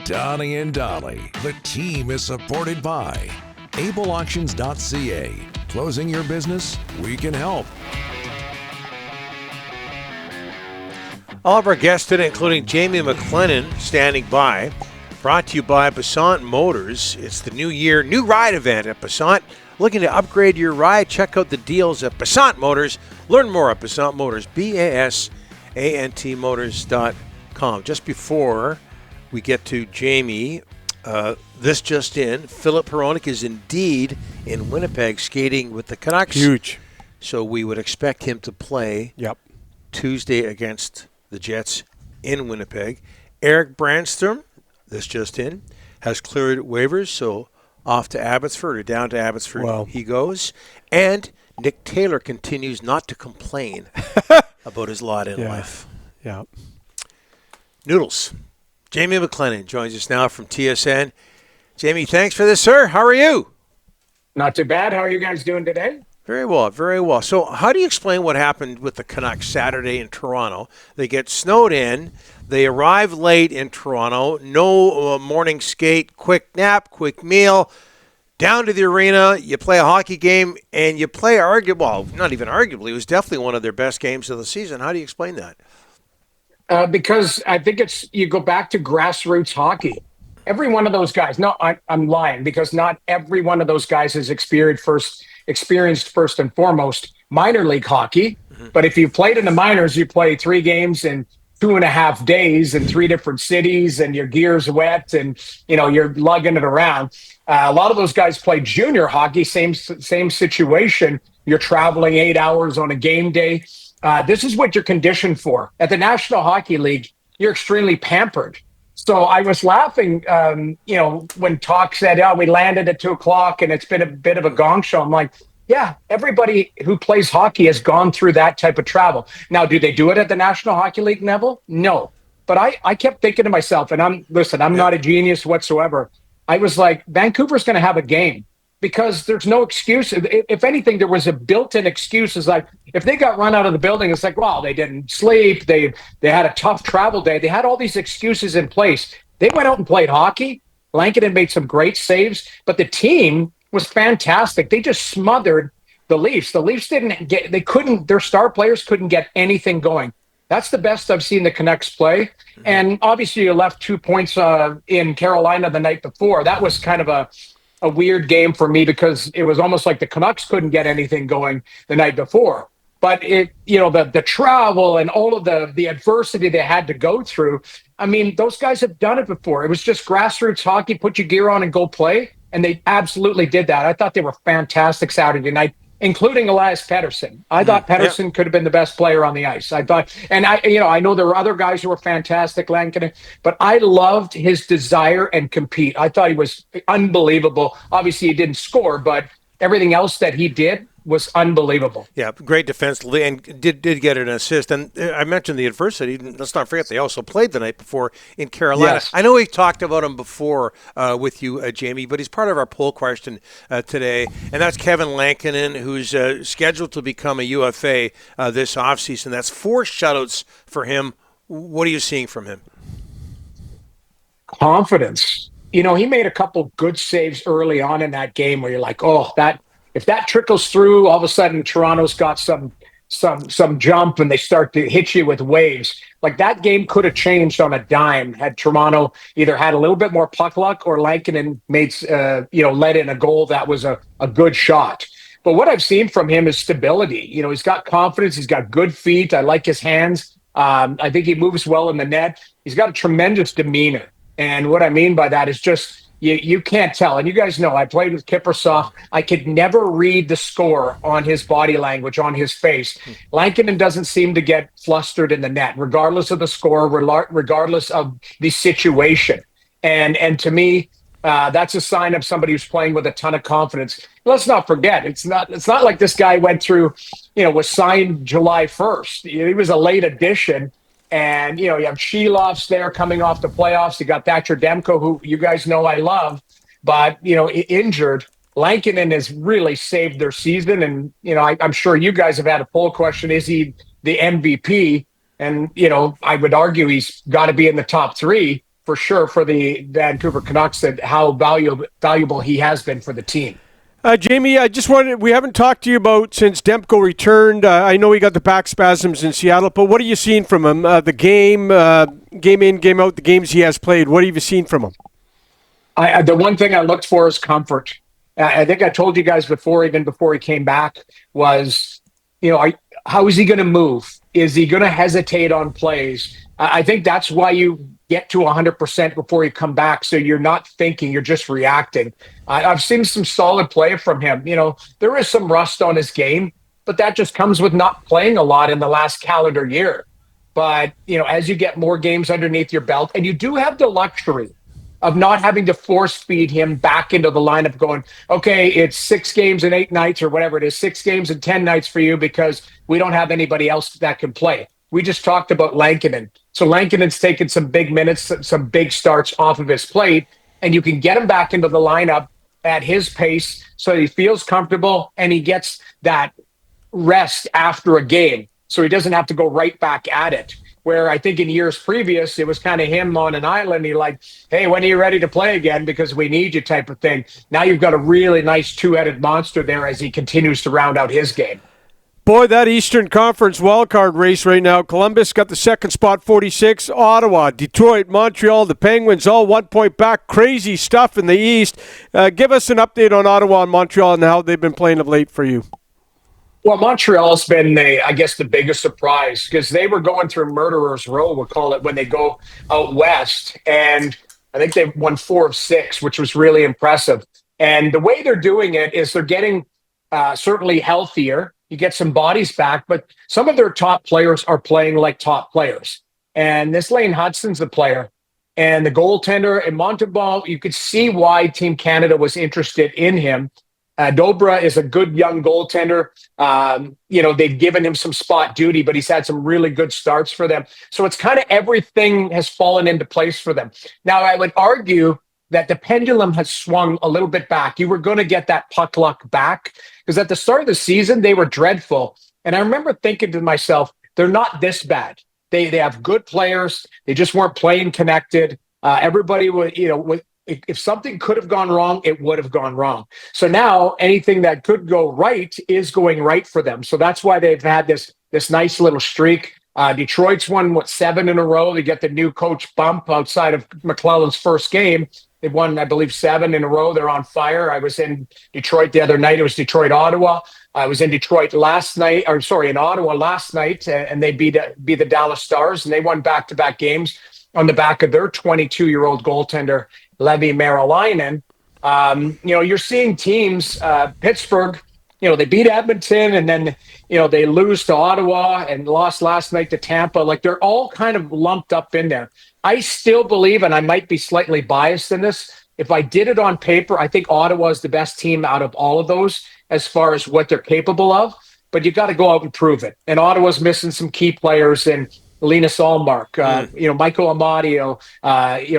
Donnie and Dolly. The team is supported by ableauctions.ca. Closing your business? We can help. All of our guests today, including Jamie McLennan, standing by. Brought to you by Passant Motors. It's the new year, new ride event at Passant. Looking to upgrade your ride? Check out the deals at Passant Motors. Learn more at Passant Motors, BASANTmotors.com. Just before we get to Jamie, this just in, Filip Hronek is indeed in Winnipeg skating with the Canucks. Huge. So we would expect him to play Tuesday against the Jets in Winnipeg. Eric Brandstrom, this just in, has cleared waivers, so off to Abbotsford or down to Abbotsford he goes. And Nick Taylor continues not to complain about his lot in life. Yeah. Noodles. Jamie McLennan joins us now from TSN. Jamie, thanks for this, sir. How are you? Not too bad. How are you guys doing today? Very well, very well. So how do you explain what happened with the Canucks Saturday in Toronto? They get snowed in. They arrive late in Toronto. No morning skate, quick nap, quick meal. Down to the arena, you play a hockey game, and you play not even arguably, it was definitely one of their best games of the season. How do you explain that? Because I think you go back to grassroots hockey. Every one of those guys, I'm lying, because not every one of those guys has experienced first and foremost minor league hockey. Mm-hmm. But if you played in the minors, you play 3 games in 2.5 days in 3 different cities, and your gear's wet, and you're lugging it around. A lot of those guys play junior hockey, same situation. You're traveling 8 hours on a game day. This is what you're conditioned for. At the National Hockey League, you're extremely pampered. So I was laughing, when Talk said, we landed at 2:00 and it's been a bit of a gong show. I'm like, yeah, everybody who plays hockey has gone through that type of travel. Now, do they do it at the National Hockey League level? No. But I kept thinking to myself, and I'm not a genius whatsoever. I was like, Vancouver's going to have a game because there's no excuse. If anything, there was a built-in excuse. It's like, if they got run out of the building, it's like, well, they didn't sleep. They had a tough travel day. They had all these excuses in place. They went out and played hockey. Lankinen made some great saves, but the team was fantastic. They just smothered the Leafs. The Leafs their star players couldn't get anything going. That's the best I've seen the Canucks play. Mm-hmm. And obviously you left 2 points in Carolina the night before. That was kind of a weird game for me because it was almost like the Canucks couldn't get anything going the night before. But the travel and all of the adversity they had to go through, I mean, those guys have done it before. It was just grassroots hockey, put your gear on and go play. And they absolutely did that. I thought they were fantastic Saturday night, including Elias Pettersson. I thought Pettersson could have been the best player on the ice. I thought, and I know there were other guys who were fantastic, Lankinen, but I loved his desire and compete. I thought he was unbelievable. Obviously, he didn't score, but everything else that he did was unbelievable. Yeah, great defensively, and did get an assist. And I mentioned the adversity. Let's not forget they also played the night before in Carolina. Yes. I know we talked about him before with you, Jamie, but he's part of our poll question today, and that's Kevin Lankinen, who's scheduled to become a UFA this offseason. That's 4 shutouts for him. What are you seeing from him? Confidence. He made a couple good saves early on in that game where you're like, if that trickles through, all of a sudden Toronto's got some jump and they start to hit you with waves. Like that game could have changed on a dime had Toronto either had a little bit more puck luck or Lankinen let in a goal that was a good shot. But what I've seen from him is stability. He's got confidence. He's got good feet. I like his hands. I think he moves well in the net. He's got a tremendous demeanor. And what I mean by that is just you can't tell. And you guys know I played with Kiprusoff. I could never read the score on his body language, on his face. Lankinen doesn't seem to get flustered in the net, regardless of the score, regardless of the situation. And to me, that's a sign of somebody who's playing with a ton of confidence. Let's not forget, it's not like this guy went through, was signed July 1st. He was a late addition. And, you have Sheloff's there coming off the playoffs. You got Thatcher Demko, who you guys know I love, but, injured. Lankinen has really saved their season. And, I'm sure you guys have had a poll question. Is he the MVP? And, I would argue he's got to be in the top 3. for sure for the Vancouver Canucks and how valuable he has been for the team. Jamie, I just wanted, we haven't talked to you about since Demko returned. I know he got the back spasms in Seattle, but what have you seen from him? The game in, game out, the games he has played, what have you seen from him? The one thing I looked for is comfort. I think I told you guys before, even before he came back, was, how is he going to move? Is he going to hesitate on plays? I think that's why you get to 100% before you come back. So you're not thinking, you're just reacting. I've seen some solid play from him. There is some rust on his game, but that just comes with not playing a lot in the last calendar year. But, as you get more games underneath your belt, and you do have the luxury of not having to force feed him back into the lineup going, okay, it's 6 games and 8 nights or whatever it is, 6 games and 10 nights for you because we don't have anybody else that can play. We just talked about Lankinen. So Lankinen's taken some big minutes, some big starts off of his plate, and you can get him back into the lineup at his pace so he feels comfortable and he gets that rest after a game so he doesn't have to go right back at it. Where I think in years previous, it was kind of him on an island. He like, hey, when are you ready to play again? Because we need you type of thing. Now you've got a really nice two-headed monster there as he continues to round out his game. Boy, that Eastern Conference wildcard race right now. Columbus got the second spot, 46. Ottawa, Detroit, Montreal, the Penguins, all 1 point back. Crazy stuff in the East. Give us an update on Ottawa and Montreal and how they've been playing of late for you. Well, Montreal's been, the biggest surprise because they were going through murderer's row, we'll call it, when they go out west. And I think they won 4 of 6, which was really impressive. And the way they're doing it is they're getting certainly healthier. You get some bodies back, but some of their top players are playing like top players. And this Lane Hudson's the player. And the goaltender and Montembeault, you could see why Team Canada was interested in him. Dobra is a good young goaltender. They've given him some spot duty, but he's had some really good starts for them. So it's kind of everything has fallen into place for them. Now, I would argue that the pendulum has swung a little bit back. You were going to get that puck luck back because at the start of the season, they were dreadful. And I remember thinking to myself, they're not this bad. They have good players. They just weren't playing connected. Everybody would, if something could have gone wrong, it would have gone wrong. So now anything that could go right is going right for them. So that's why they've had this nice little streak. Detroit's won, 7 in a row. They get the new coach bump outside of McLellan's first game. They've won, I believe, 7 in a row. They're on fire. I was in Detroit the other night. It was Detroit-Ottawa. I was in Detroit in Ottawa last night, and they beat the Dallas Stars, and they won back-to-back games on the back of their 22-year-old goaltender, Levi Marilainen. You're seeing teams, Pittsburgh, they beat Edmonton and then, they lose to Ottawa and lost last night to Tampa. Like they're all kind of lumped up in there. I still believe, and I might be slightly biased in this, if I did it on paper, I think Ottawa is the best team out of all of those as far as what they're capable of, but you got to go out and prove it. And Ottawa's missing some key players in Linus Ullmark, Michael Amadio,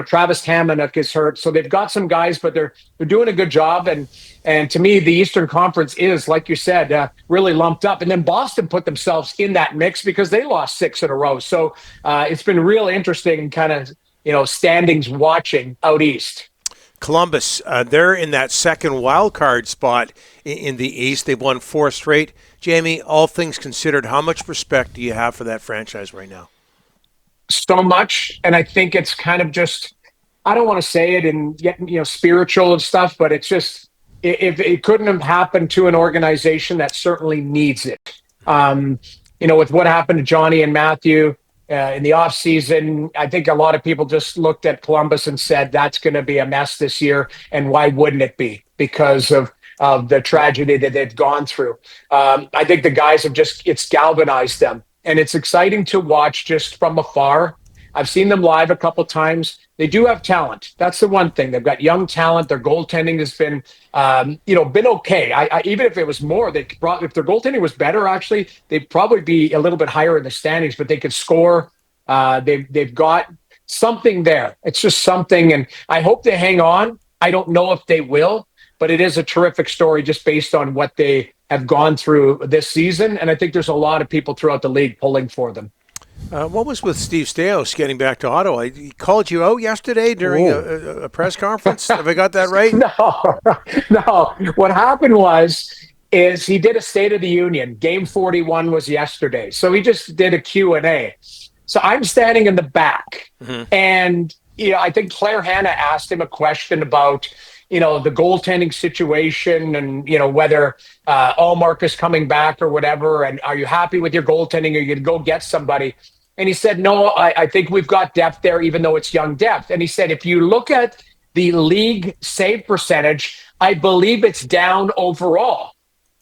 Travis Hamonic is hurt. So they've got some guys, but they're doing a good job. And to me, the Eastern Conference is, like you said, really lumped up. And then Boston put themselves in that mix because they lost 6 in a row. So it's been real interesting kind of, standings watching out east. Columbus, they're in that second wild card spot in the East. They've won 4 straight. Jamie, all things considered, how much respect do you have for that franchise right now? So much, and I think it's kind of just, I don't want to say it and get spiritual and stuff, but it's just, if it couldn't have happened to an organization that certainly needs it. With what happened to Johnny and Matthew in the offseason, I think a lot of people just looked at Columbus and said, that's going to be a mess this year, and why wouldn't it be? Because of the tragedy that they've gone through. I think the guys have it's galvanized them. And it's exciting to watch just from afar. I've seen them live a couple times. They do have talent. That's the one thing. They've got young talent. Their goaltending has been, been okay. I even if it was more, if their goaltending was better, actually, they'd probably be a little bit higher in the standings, but they could score. They've got something there. It's just something. And I hope they hang on. I don't know if they will, but it is a terrific story just based on what they have gone through this season. And I think there's a lot of people throughout the league pulling for them. What was with Steve Stais getting back to Ottawa? He called you out yesterday during a press conference. Have I got that right? No. What happened is he did a State of the Union. Game 41 was yesterday. So he just did a Q&A. So I'm standing in the back. And, I think Claire Hanna asked him a question about, the goaltending situation and, whether Allmark is coming back or whatever. And are you happy with your goaltending? Or are you going to go get somebody? And he said, no, I think we've got depth there, even though it's young depth. And he said, if you look at the league save percentage, I believe it's down overall.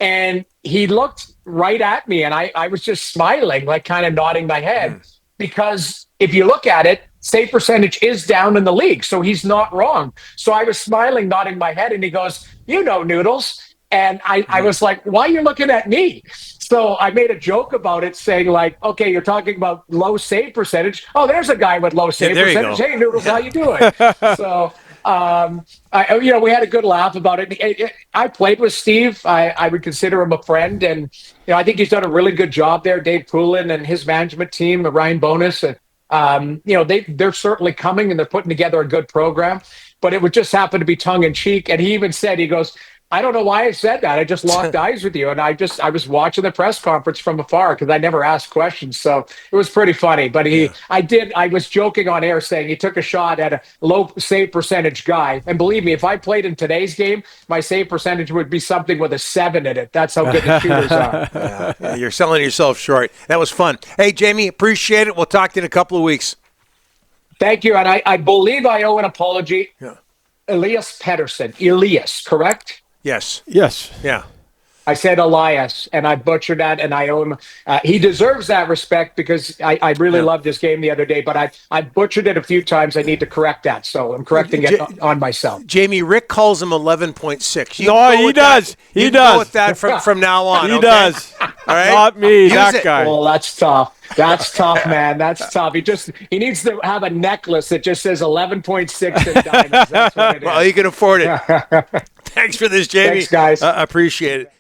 And he looked right at me, and I was just smiling, like kind of nodding my head. Because if you look at it, save percentage is down in the league. So he's not wrong. So I was smiling, nodding my head, and he goes, Noodles. And I was like, why are you looking at me? So I made a joke about it, saying like, okay, you're talking about low save percentage. Oh, there's a guy with low save percentage. Hey, Noodles, how you doing? So, we had a good laugh about it. I played with Steve. I would consider him a friend. And, I think he's done a really good job there. Dave Poulin and his management team, Ryan Bonus. And, they're certainly coming and they're putting together a good program. But it would just happen to be tongue in cheek. And he even said, he goes, I don't know why I said that. I just locked eyes with you. And I was watching the press conference from afar because I never asked questions. So it was pretty funny. But I was joking on air saying he took a shot at a low save percentage guy. And believe me, if I played in today's game, my save percentage would be something with a 7 in it. That's how good the shooters are. Yeah, you're selling yourself short. That was fun. Hey, Jamie, appreciate it. We'll talk to you in a couple of weeks. Thank you. And I believe I owe an apology. Yeah. Elias Pettersson. Elias, correct? Yes. Yeah. I said Elias, and I butchered that, and I owe him. He deserves that respect because I really loved this game the other day, but I butchered it a few times. I need to correct that, so I'm correcting it on myself. Jamie, Rick calls him 11.6. No, he does. He does. Go with that from now on. He does. All right? Not me, Use that it. guy. Well, that's tough. That's tough, man. That's tough. He needs to have a necklace that just says 11.6 in diamonds. That's what it is. Well, you can afford it. Thanks for this, Jamie. Thanks, guys. Appreciate it.